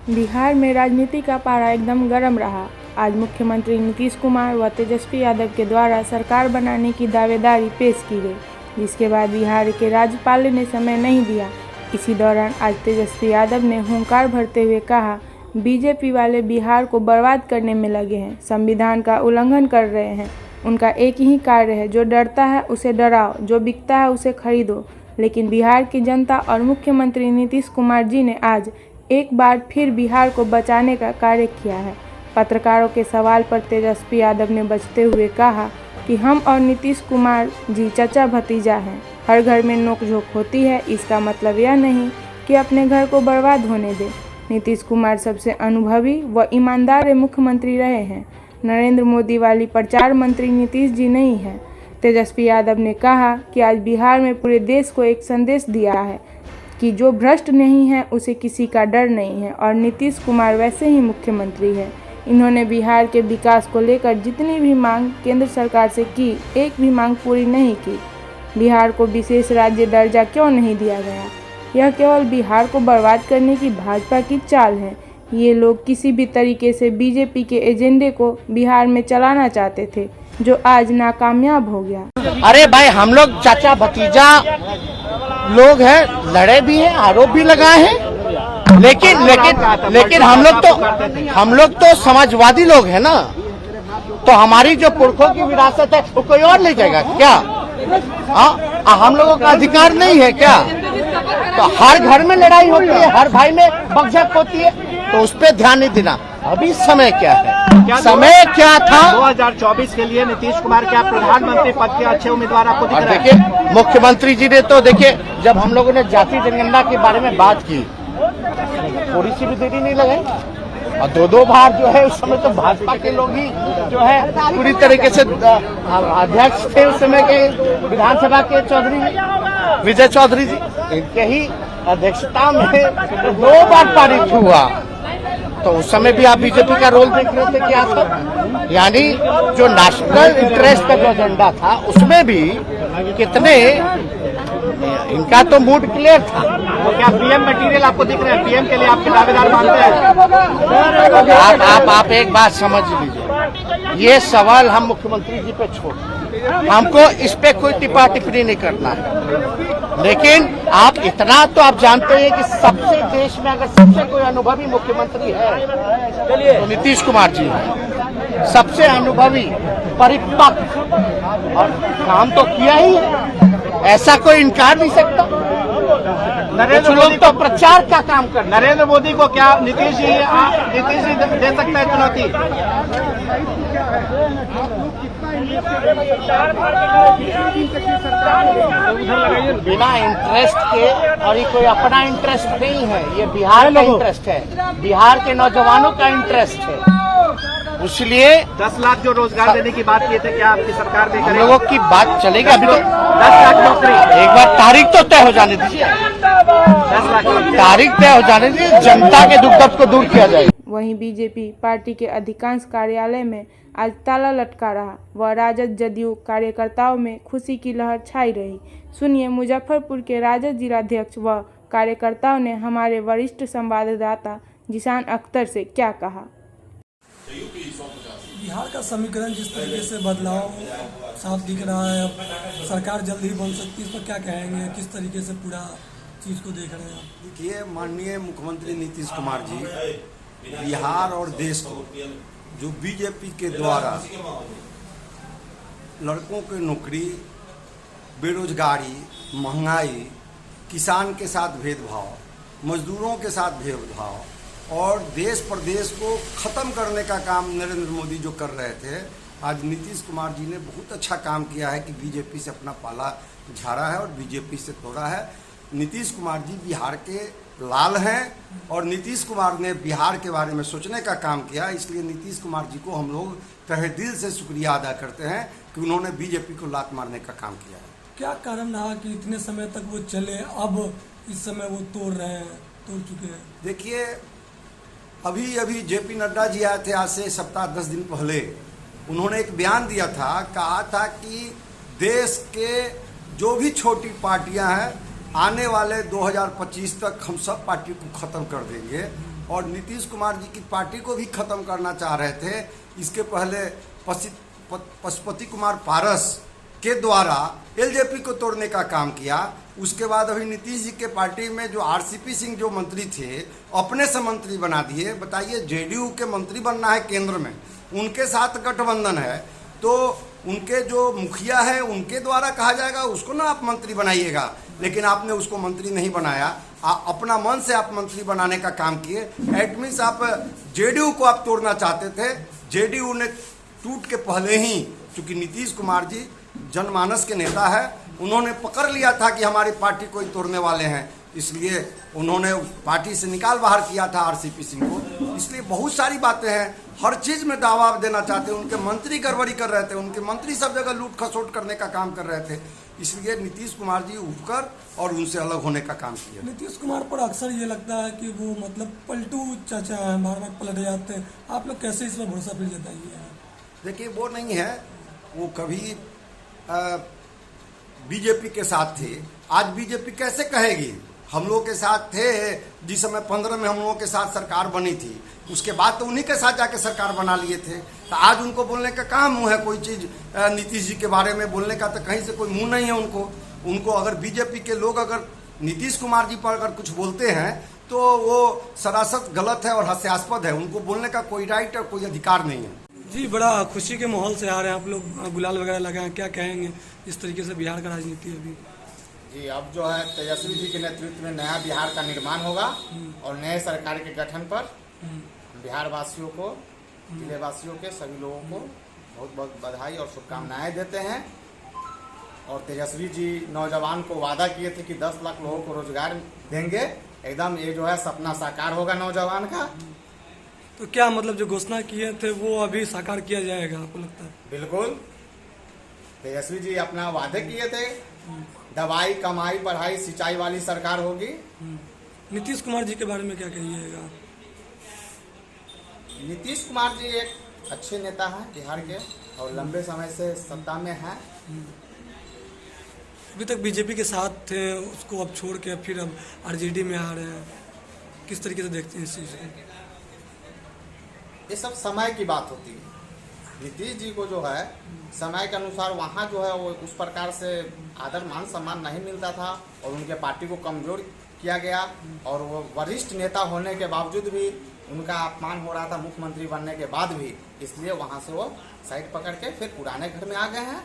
बिहार में राजनीति का पारा एकदम गर्म रहा। आज मुख्यमंत्री नीतीश कुमार व तेजस्वी यादव के द्वारा सरकार बनाने की दावेदारी पेश की गई, जिसके बाद बिहार के राज्यपाल ने समय नहीं दिया। इसी दौरान आज तेजस्वी यादव ने हुंकार भरते हुए कहा, बीजेपी वाले बिहार को बर्बाद करने में लगे हैं, संविधान का उल्लंघन कर रहे हैं। उनका एक ही कार्य है, जो डरता है उसे डराओ, जो बिकता है उसे खरीदो। लेकिन बिहार की जनता और मुख्यमंत्री नीतीश कुमार जी ने आज एक बार फिर बिहार को बचाने का कार्य किया है। पत्रकारों के सवाल पर तेजस्वी यादव ने बचते हुए कहा कि हम और नीतीश कुमार जी चचा भतीजा हैं। हर घर में नोकझोंक होती है, इसका मतलब यह नहीं कि अपने घर को बर्बाद होने दें। नीतीश कुमार सबसे अनुभवी व ईमानदार मुख्यमंत्री रहे हैं। नरेंद्र मोदी वाली प्रचार मंत्री नीतीश जी नहीं है। तेजस्वी यादव ने कहा कि आज बिहार में पूरे देश को एक संदेश दिया है कि जो भ्रष्ट नहीं है उसे किसी का डर नहीं है, और नीतीश कुमार वैसे ही मुख्यमंत्री है। इन्होंने बिहार के विकास को लेकर जितनी भी मांग केंद्र सरकार से की, एक भी मांग पूरी नहीं की। बिहार को विशेष राज्य दर्जा क्यों नहीं दिया गया? यह केवल बिहार को बर्बाद करने की भाजपा की चाल है। ये लोग किसी भी तरीके से बीजेपी के एजेंडे को बिहार में चलाना चाहते थे, जो आज नाकामयाब हो गया। अरे भाई, हम लोग चाचा भतीजा लोग हैं, लड़े भी हैं, आरोप भी लगाए हैं, लेकिन हम लोग तो समाजवादी लोग हैं ना। तो हमारी जो पुरखों की विरासत है वो कोई और ले जाएगा क्या? हम लोगों का अधिकार नहीं है क्या? तो हर घर में लड़ाई होती है, हर भाई में बकझक होती है, तो उस पर ध्यान नहीं देना। अभी समय क्या है? समय क्या था? 2024 के लिए नीतीश कुमार क्या प्रधानमंत्री पद के अच्छे उम्मीदवार आपको दिख रहे हैं? देखिए, मुख्यमंत्री जी ने तो देखिए, जब हम लोगों ने जाति जनगणना के बारे में बात की, थोड़ी सी भी देरी नहीं लगाई, और दो बार जो है उस समय तो भाजपा के लोग ही जो है पूरी तरीके से अध्यक्ष थे उस समय के विधानसभा के विजय चौधरी जी, इनके ही अध्यक्षता में 2 बार पारित हुआ। तो उस समय भी आप बीजेपी का रोल देख रहे थे क्या था? यानी जो नेशनल इंटरेस्ट का जो एजेंडा था उसमें भी कितने इनका तो मूड क्लियर था। तो क्या पीएम मटेरियल आपको दिख रहा है? पीएम के लिए आपके दावेदार मानते हैं? आप एक बात समझ लीजिए, ये सवाल हम मुख्यमंत्री जी पे छोड़, हमको इस पे कोई टिप्पा टिप्पणी नहीं करना है। लेकिन आप इतना तो आप जानते हैं कि सबसे देश में अगर सबसे कोई अनुभवी मुख्यमंत्री है तो नीतीश कुमार जी है। सबसे अनुभवी, परिपक्व, और काम तो किया ही है, ऐसा कोई इनकार नहीं सकता। कुछ लोग तो प्रचार का काम कर। नरेंद्र मोदी को क्या नीतीश जी दे सकता है चुनौती? बिना इंटरेस्ट के, और ये कोई अपना इंटरेस्ट नहीं है, ये बिहार का इंटरेस्ट है, बिहार के नौजवानों का इंटरेस्ट है। इसलिए 10 लाख जो रोजगार देने की बात की थी, क्या आपकी सरकार में हम लोगों की बात चलेगी? अभी तो 10 लाख नौकरी, एक बार तारीख तो तय हो जाने दीजिए, 10 लाख तारीख तय हो जाने दीजिए, जनता के दुख दर्द को दूर किया जाए। वहीं बीजेपी पार्टी के अधिकांश कार्यालय में आज ताला लटका रहा व राजद जदयू कार्यकर्ताओं में खुशी की लहर छाई रही। सुनिए मुजफ्फरपुर के राजद जिलाध्यक्ष व कार्यकर्ताओं ने हमारे वरिष्ठ संवाददाता जिशान अख्तर से क्या कहा। बिहार का समीकरण जिस तरीके से बदलाव साफ दिख रहा है, अब सरकार जल्द ही बन सकती है, इस पर क्या कहेंगे? किस तरीके से पूरा चीज़ को देख रहे हैं? देखिए, माननीय मुख्यमंत्री नीतीश कुमार जी बिहार और देश को जो बीजेपी के द्वारा लड़कों की नौकरी, बेरोजगारी, महंगाई, किसान के साथ भेदभाव, मजदूरों के साथ भेदभाव और देश प्रदेश को ख़त्म करने का काम नरेंद्र मोदी जो कर रहे थे, आज नीतीश कुमार जी ने बहुत अच्छा काम किया है कि बीजेपी से अपना पाला झाड़ा है और बीजेपी से तोड़ा है। नीतीश कुमार जी बिहार के लाल हैं और नीतीश कुमार ने बिहार के बारे में सोचने का काम किया, इसलिए नीतीश कुमार जी को हम लोग तहे दिल से शुक्रिया अदा करते हैं कि उन्होंने बीजेपी को लात मारने का काम किया है। क्या कारण रहा कि इतने समय तक वो चले, अब इस समय वो तोड़ चुके हैं? देखिए, अभी जेपी नड्डा जी आए थे आज से सप्ताह 10 दिन पहले, उन्होंने एक बयान दिया था, कहा था कि देश के जो भी छोटी पार्टियां हैं आने वाले 2025 तक हम सब पार्टी को ख़त्म कर देंगे और नीतीश कुमार जी की पार्टी को भी खत्म करना चाह रहे थे। इसके पहले पशुपति कुमार पारस के द्वारा एलजेपी को तोड़ने का काम किया। उसके बाद अभी नीतीश जी के पार्टी में जो आरसीपी सिंह जो मंत्री थे अपने से मंत्री बना दिए। बताइए, जेडीयू के मंत्री बनना है केंद्र में, उनके साथ गठबंधन है, तो उनके जो मुखिया है उनके द्वारा कहा जाएगा उसको ना आप मंत्री बनाइएगा, लेकिन आपने उसको मंत्री नहीं बनाया। अपना मन से आप मंत्री बनाने का काम किए। एट मीन्स आप जेडीयू को आप तोड़ना चाहते थे। जेडीयू ने टूट के पहले ही, चूंकि नीतीश कुमार जी जनमानस के नेता है, उन्होंने पकड़ लिया था कि हमारी पार्टी को ही तोड़ने वाले हैं, इसलिए उन्होंने उस पार्टी से निकाल बाहर किया था आरसीपी सिंह को। इसलिए बहुत सारी बातें हैं, हर चीज़ में दावा देना चाहते हैं। उनके मंत्री गड़बड़ी कर रहे थे, उनके मंत्री सब जगह लूट खसोट करने का काम कर रहे थे। इसलिए नीतीश कुमार जी उठकर और उनसे अलग होने का काम किया। नीतीश कुमार पर अक्सर ये लगता है कि वो मतलब पलटू चाचा है, बार बार पलट जाते हैं। आप लोग कैसे इस पर भरोसा फिर जताइए? देखिए, वो नहीं है, वो कभी बीजेपी के साथ थे, आज बीजेपी कैसे कहेगी हम लोगों के साथ थे। जिस समय 15 में हम लोगों के साथ सरकार बनी थी, उसके बाद तो उन्हीं के साथ जाके सरकार बना लिए थे। तो आज उनको बोलने का कहाँ मुंह है? कोई चीज़ नीतीश जी के बारे में बोलने का तो कहीं से कोई मुंह नहीं है उनको। अगर बीजेपी के लोग अगर नीतीश कुमार जी पर अगर कुछ बोलते हैं तो वो सरासर गलत है और हास्यास्पद है। उनको बोलने का कोई राइट और कोई अधिकार नहीं है। जी, बड़ा खुशी के माहौल से आ रहे हैं आप लोग, गुलाल वगैरह लगाए, क्या कहेंगे इस तरीके से बिहार का राजनीति अभी? जी, अब जो है तेजस्वी जी के नेतृत्व में नया बिहार का निर्माण होगा और नए सरकार के गठन पर बिहार वासियों को, जिले वासियों के सभी लोगों को बहुत बहुत बधाई और शुभकामनाएं देते हैं। और तेजस्वी जी नौजवान को वादा किए थे कि 10 लाख लोगों को रोजगार देंगे। एकदम ये जो है सपना साकार होगा नौजवान का। तो क्या मतलब जो घोषणा किए थे वो अभी साकार किया जाएगा आपको लगता है? बिल्कुल, तेजस्वी जी अपना वादे किए थे, दवाई कमाई पढ़ाई सिंचाई वाली सरकार होगी। नीतीश कुमार जी के बारे में क्या कहिएगा? नीतीश कुमार जी एक अच्छे नेता हैं बिहार के और लंबे समय से सत्ता में हैं। अभी तक बीजेपी के साथ थे, उसको अब छोड़ के फिर अब आरजेडी में आ रहे हैं, किस तरीके से देखते हैं इस चीज़ को? ये सब समय की बात होती है। नीतीश जी को जो है समय के अनुसार वहाँ जो है वो उस प्रकार से आदर मान सम्मान नहीं मिलता था और उनके पार्टी को कमजोर किया गया और वो वरिष्ठ नेता होने के बावजूद भी उनका अपमान हो रहा था मुख्यमंत्री बनने के बाद भी। इसलिए वहाँ से वो साइड पकड़ के फिर पुराने घर में आ गए हैं,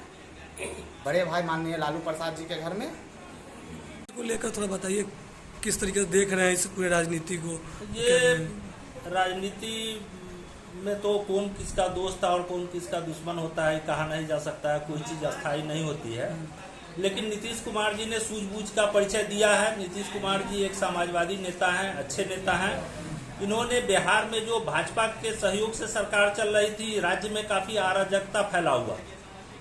बड़े भाई माननीय लालू प्रसाद जी के घर में। इसको लेकर थोड़ा बताइए, किस तरीके से देख रहे हैं इस पूरे राजनीति को? ये राजनीति में तो कौन किसका दोस्त और कौन किसका दुश्मन होता है कहा नहीं जा सकता है, कोई चीज़ अस्थायी नहीं होती है। लेकिन नीतीश कुमार जी ने सूझबूझ का परिचय दिया है। नीतीश कुमार जी एक समाजवादी नेता हैं, अच्छे नेता हैं। इन्होंने बिहार में जो भाजपा के सहयोग से सरकार चल रही थी, राज्य में काफ़ी अराजकता फैला हुआ,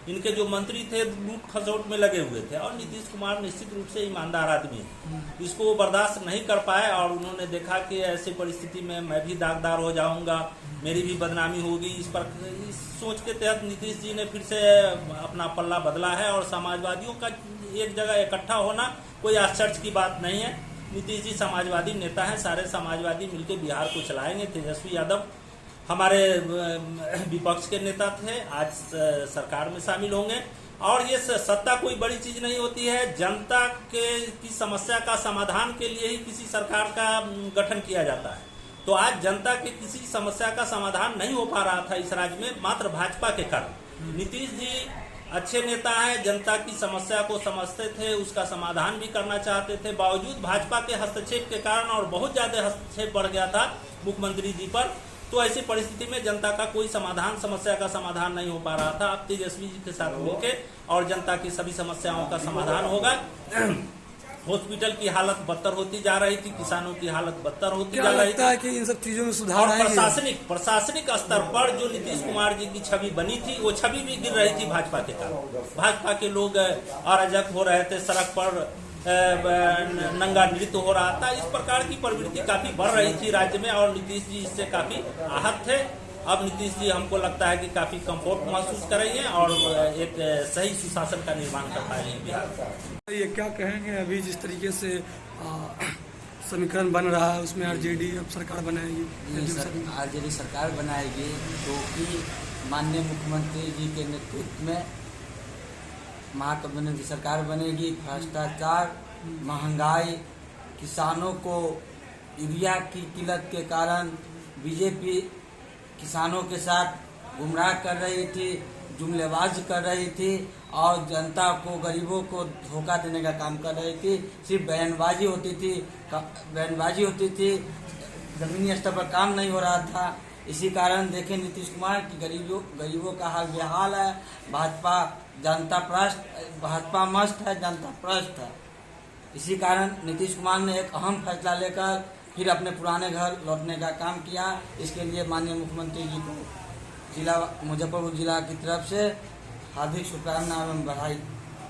इनके जो मंत्री थे लूट खसोट में लगे हुए थे और नीतीश कुमार निश्चित रूप से ईमानदार आदमी है, इसको वो बर्दाश्त नहीं कर पाए और उन्होंने देखा कि ऐसी परिस्थिति में मैं भी दागदार हो जाऊंगा, मेरी भी बदनामी होगी। इस सोच के तहत नीतीश जी ने फिर से अपना पल्ला बदला है और समाजवादियों का एक जगह इकट्ठा होना कोई आश्चर्य की बात नहीं है। नीतीश जी समाजवादी नेता हैं, सारे समाजवादी मिलकर बिहार को चलाएंगे। तेजस्वी यादव हमारे विपक्ष के नेता थे, आज सरकार में शामिल होंगे और ये सत्ता कोई बड़ी चीज नहीं होती है। जनता की समस्या का समाधान के लिए ही किसी सरकार का गठन किया जाता है। तो आज जनता के किसी समस्या का समाधान नहीं हो पा रहा था इस राज्य में, मात्र भाजपा के कारण। नीतीश जी अच्छे नेता हैं, जनता की समस्या को समझते थे, उसका समाधान भी करना चाहते थे। बावजूद भाजपा के हस्तक्षेप के कारण और बहुत ज्यादा हस्तक्षेप बढ़ गया था मुख्यमंत्री जी पर, तो ऐसी परिस्थिति में जनता का कोई समाधान, समस्या का समाधान नहीं हो पा रहा था। अब तेजस्वी जी के साथ मिलकर और जनता की सभी समस्याओं का समाधान होगा। हॉस्पिटल की हालत बदतर होती जा रही थी, किसानों की हालत बदतर होती जा रही थी कि इन सब चीजों में सुधार और प्रशासनिक स्तर पर जो नीतीश कुमार जी की छवि बनी थी, वो छवि भी गिर रही थी भाजपा के कारण। भाजपा के लोग अराजक हो रहे थे, सड़क पर नंगा नृत्य हो रहा था। इस प्रकार की प्रवृत्ति काफी बढ़ रही थी राज्य में और नीतीश जी इससे काफी आहत थे। अब नीतीश जी हमको लगता है कि काफी कंफर्ट महसूस कर रही हैं और एक सही सुशासन का निर्माण कर पा रही है बिहार। ये क्या कहेंगे अभी जिस तरीके से समीकरण बन रहा है उसमें आरजेडी अब सरकार बनाएगी। आरजेडी सरकार बनाएगी क्योंकि माननीय मुख्यमंत्री जी के नेतृत्व में महागठबंधन की सरकार बनेगी। भ्रष्टाचार, महंगाई, किसानों को यूरिया की किल्लत के कारण बीजेपी किसानों के साथ गुमराह कर रही थी, जुमलेबाजी कर रही थी और जनता को, गरीबों को धोखा देने का काम कर रही थी। सिर्फ बयानबाजी होती थी, जमीनी स्तर पर काम नहीं हो रहा था। इसी कारण देखें नीतीश कुमार की गरीबों का हाल बेहाल है। भाजपा मस्त है, जनता प्रस्त है। इसी कारण नीतीश कुमार ने एक अहम फैसला लेकर फिर अपने पुराने घर लौटने का काम किया। इसके लिए माननीय मुख्यमंत्री जी को मुजफ्फरपुर जिला की तरफ से हार्दिक शुभकामनाएं एवं बधाई।